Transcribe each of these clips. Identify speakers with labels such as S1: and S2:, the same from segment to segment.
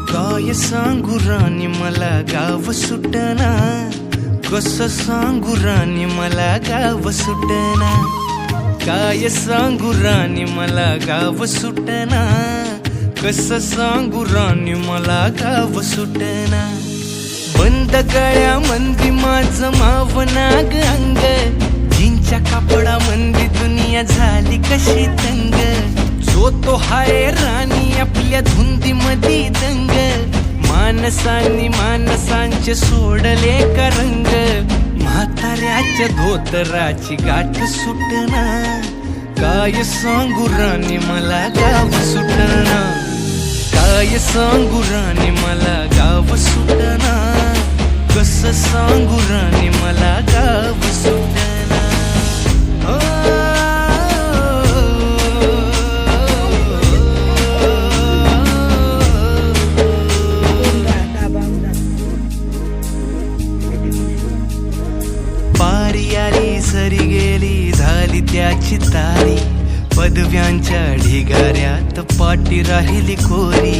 S1: काय सांगू राणी मला गाव सुटना, कसं सांगू राणी मला गाव सुटना, काय सांगू राणी मला गाव सुटना, कसं सांगू राणी मला गाव सुटना. बंद गळ्यामंदी माझं मावनाग अंग, जीनच्या कापडामंदी दुनिया झाली कशी तंग. जो तो हाय राणी आपल्या धुंदीमधी दंग, माणसांनी माणसांचे सोडले का रंग. म्हाताऱ्याच्या धोतराची गाठ सुटना, काय सांगू राणी मला गाव सुटना, काय सांगू राणी मला गाव सुटना, कसं सांगू राणी मला गाव सुटना. पारी आली सरी गेली झाली त्याची तारी, पदव्यांच्या ढिगाऱ्यात पाटी राहिली कोरी.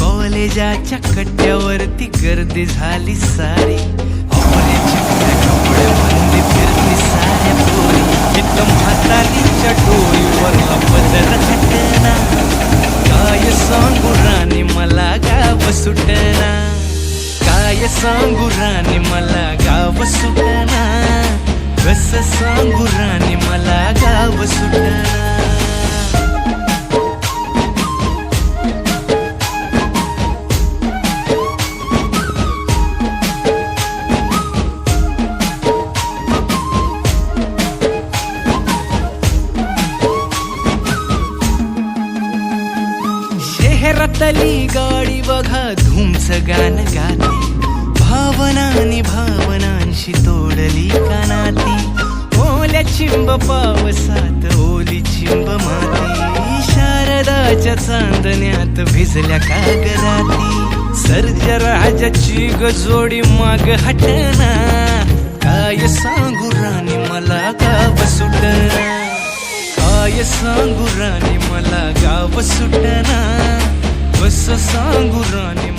S1: कॉलेजाच्या कट्ट्यावरती गर्दी झाली सारी, आवळ्याची कपड्यामध्ये फिरली साऱ्या पोरी. एकदम म्हातारीच्या डोईवरला पदर हटना, काय सांगू राणी मला गाव सुटना, काय सांगू राणी मला गाव सुटना, कसं सांगू राणी मला गाव सुटना. शहरातली गाडी बघा धूमचं गाणं गाते, भावनांनी भावनांशी तोडली कानाती. ओल्या चिंब पावसात ओली चिंब माती, शारदाच्या चांदण्यात भिजल्या कागदाती. सर्जराजाची गजोडी माग हटना, काय सांगू राणी मला गाव सुटना, काय सांगू राणी मला गाव सुटना, कसं सांगू राणी.